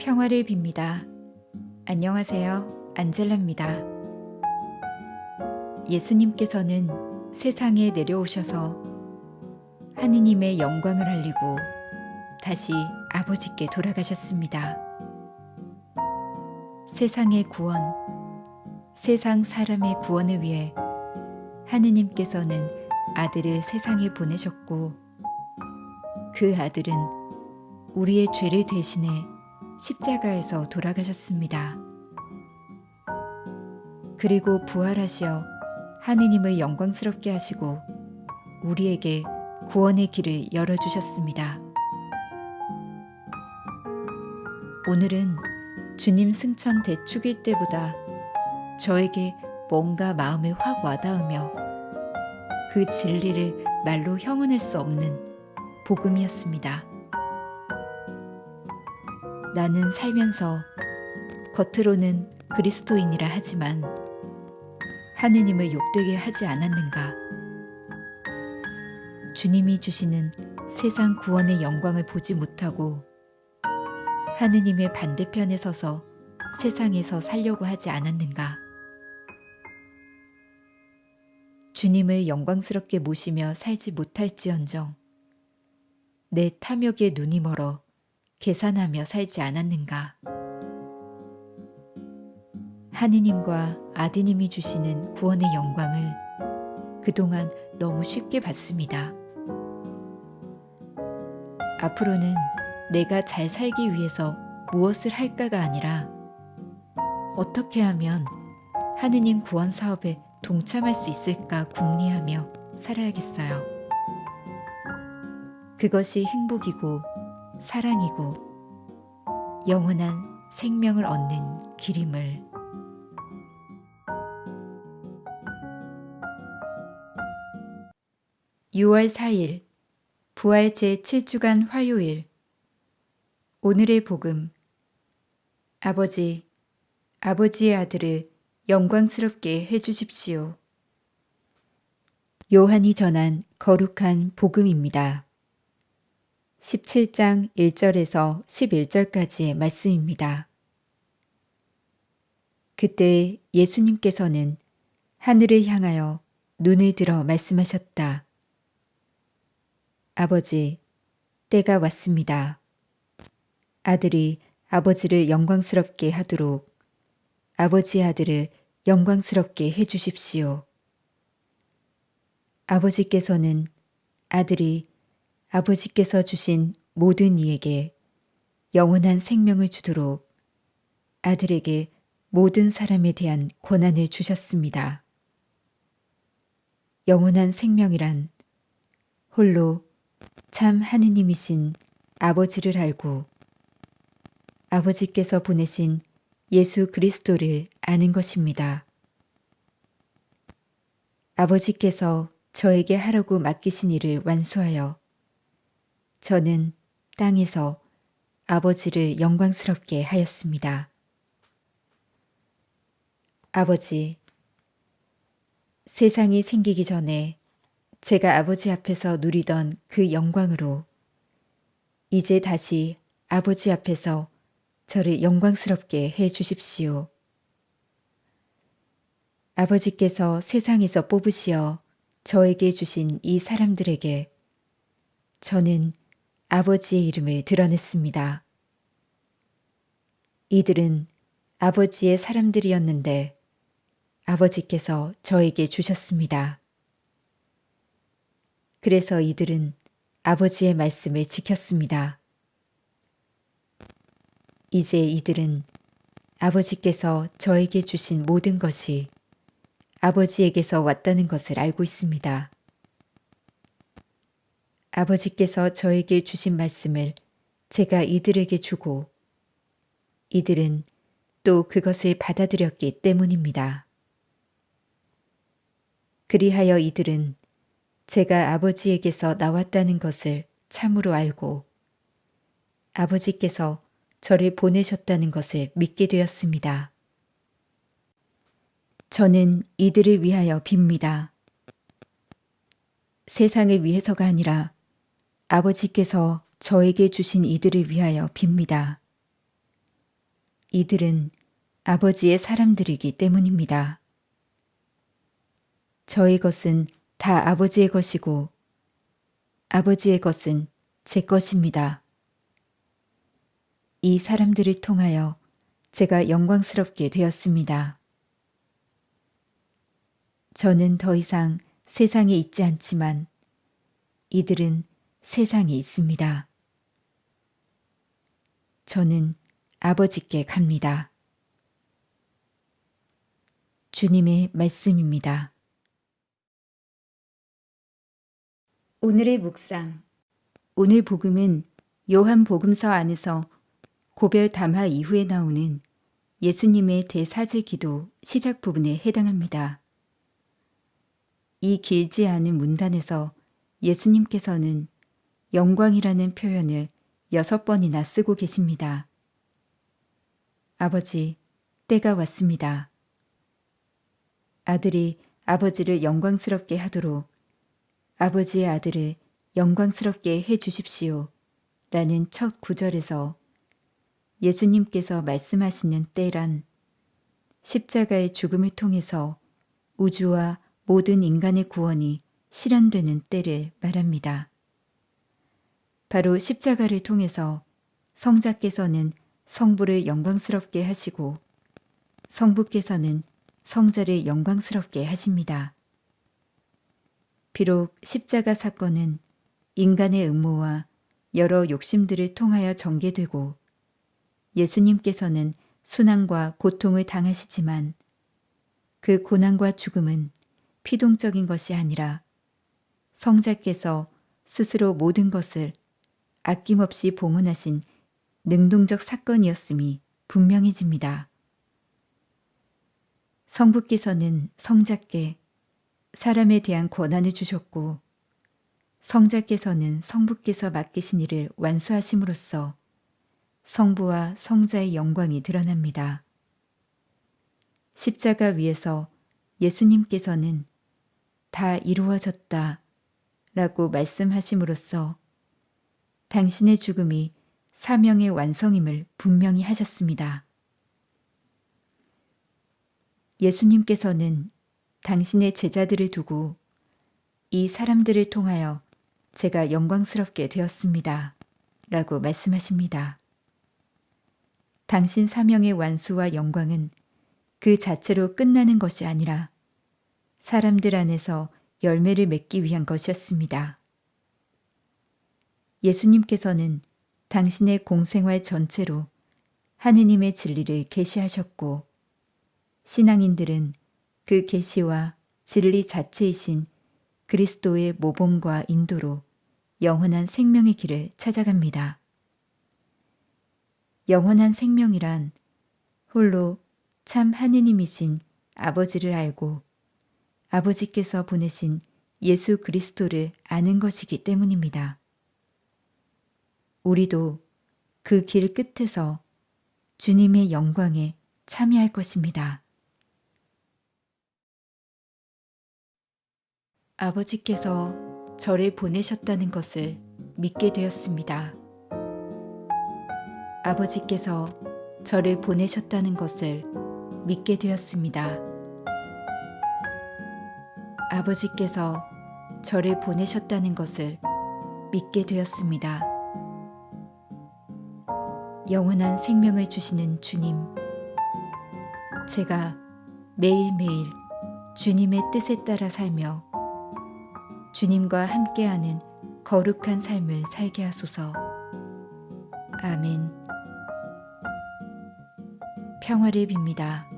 평화를 빕니다. 안녕하세요. 안젤라입니다. 예수님께서는 세상에 내려오셔서 하느님의 영광을 알리고 다시 아버지께 돌아가셨습니다. 세상의 구원, 세상 사람의 구원을 위해 하느님께서는 아들을 세상에 보내셨고 그 아들은 우리의 죄를 대신해 십자가에서 돌아가셨습니다. 그리고 부활하시어 하느님을 영광스럽게 하시고 우리에게 구원의 길을 열어주셨습니다. 오늘은 주님 승천 대축일 때보다 저에게 뭔가 마음에 확 와닿으며 그 진리를 말로 형언할 수 없는 복음이었습니다. 나는 살면서 겉으로는 그리스도인이라 하지만 하느님을 욕되게 하지 않았는가? 주님이 주시는 세상 구원의 영광을 보지 못하고 하느님의 반대편에 서서 세상에서 살려고 하지 않았는가? 주님을 영광스럽게 모시며 살지 못할지언정 내 탐욕에 눈이 멀어 계산하며 살지 않았는가? 하느님과 아드님이 주시는 구원의 영광을 그동안 너무 쉽게 봤습니다. 앞으로는 내가 잘 살기 위해서 무엇을 할까가 아니라 어떻게 하면 하느님 구원 사업에 동참할 수 있을까 궁리하며 살아야겠어요. 그것이 행복이고 사랑이고 영원한 생명을 얻는 길임을. (6월 4일) 부활 제7주간 화요일. 오늘의 복음. 아버지, 아버지의 아들을 영광스럽게 해주십시오. 요한이 전한 거룩한 복음입니다. 17장 1절에서 11절까지의 말씀입니다. 그때 예수님께서는 하늘을 향하여 눈을 들어 말씀하셨다. 아버지, 때가 왔습니다. 아들이 아버지를 영광스럽게 하도록 아버지의 아들을 영광스럽게 해주십시오. 아버지께서는 아들이 아버지께서 주신 모든 이에게 영원한 생명을 주도록 아들에게 모든 사람에 대한 권한을 주셨습니다. 영원한 생명이란 홀로 참 하느님이신 아버지를 알고 아버지께서 보내신 예수 그리스도를 아는 것입니다. 아버지께서 저에게 하라고 맡기신 일을 완수하여 저는 땅에서 아버지를 영광스럽게 하였습니다. 아버지, 세상이 생기기 전에 제가 아버지 앞에서 누리던 그 영광으로 이제 다시 아버지 앞에서 저를 영광스럽게 해 주십시오. 아버지께서 세상에서 뽑으시어 저에게 주신 이 사람들에게 저는 아버지의 이름을 드러냈습니다. 이들은 아버지의 사람들이었는데 아버지께서 저에게 주셨습니다. 그래서 이들은 아버지의 말씀을 지켰습니다. 이제 이들은 아버지께서 저에게 주신 모든 것이 아버지에게서 왔다는 것을 알고 있습니다. 아버지께서 저에게 주신 말씀을 제가 이들에게 주고 이들은 또 그것을 받아들였기 때문입니다. 그리하여 이들은 제가 아버지에게서 나왔다는 것을 참으로 알고 아버지께서 저를 보내셨다는 것을 믿게 되었습니다. 저는 이들을 위하여 빕니다. 세상을 위해서가 아니라 아버지께서 저에게 주신 이들을 위하여 빕니다. 이들은 아버지의 사람들이기 때문입니다. 저의 것은 다 아버지의 것이고 아버지의 것은 제 것입니다. 이 사람들을 통하여 제가 영광스럽게 되었습니다. 저는 더 이상 세상에 있지 않지만 이들은 세상에 있습니다. 저는 아버지께 갑니다. 주님의 말씀입니다. 오늘의 묵상. 오늘 복음은 요한 복음서 안에서 고별 담화 이후에 나오는 예수님의 대사제 기도 시작 부분에 해당합니다. 이 길지 않은 문단에서 예수님께서는 영광이라는 표현을 6번이나 쓰고 계십니다. 아버지, 때가 왔습니다. 아들이 아버지를 영광스럽게 하도록 아버지의 아들을 영광스럽게 해 주십시오. 라는 첫 구절에서 예수님께서 말씀하시는 때란 십자가의 죽음을 통해서 우주와 모든 인간의 구원이 실현되는 때를 말합니다. 바로 십자가를 통해서 성자께서는 성부를 영광스럽게 하시고 성부께서는 성자를 영광스럽게 하십니다. 비록 십자가 사건은 인간의 음모와 여러 욕심들을 통하여 전개되고 예수님께서는 순환과 고통을 당하시지만 그 고난과 죽음은 피동적인 것이 아니라 성자께서 스스로 모든 것을 아낌없이 봉헌하신 능동적 사건이었음이 분명해집니다. 성부께서는 성자께 사람에 대한 권한을 주셨고 성자께서는 성부께서 맡기신 일을 완수하심으로써 성부와 성자의 영광이 드러납니다. 십자가 위에서 예수님께서는 다 이루어졌다 라고 말씀하심으로써 당신의 죽음이 사명의 완성임을 분명히 하셨습니다. 예수님께서는 당신의 제자들을 두고 이 사람들을 통하여 제가 영광스럽게 되었습니다. 라고 말씀하십니다. 당신 사명의 완수와 영광은 그 자체로 끝나는 것이 아니라 사람들 안에서 열매를 맺기 위한 것이었습니다. 예수님께서는 당신의 공생활 전체로 하느님의 진리를 계시하셨고 신앙인들은 그 계시와 진리 자체이신 그리스도의 모범과 인도로 영원한 생명의 길을 찾아갑니다. 영원한 생명이란 홀로 참 하느님이신 아버지를 알고 아버지께서 보내신 예수 그리스도를 아는 것이기 때문입니다. 우리도 그 길 끝에서 주님의 영광에 참여할 것입니다. 아버지께서 저를 보내셨다는 것을 믿게 되었습니다. 아버지께서 저를 보내셨다는 것을 믿게 되었습니다. 아버지께서 저를 보내셨다는 것을 믿게 되었습니다. 영원한 생명을 주시는 주님, 제가 매일매일 주님의 뜻에 따라 살며 주님과 함께하는 거룩한 삶을 살게 하소서. 아멘. 평화를 빕니다.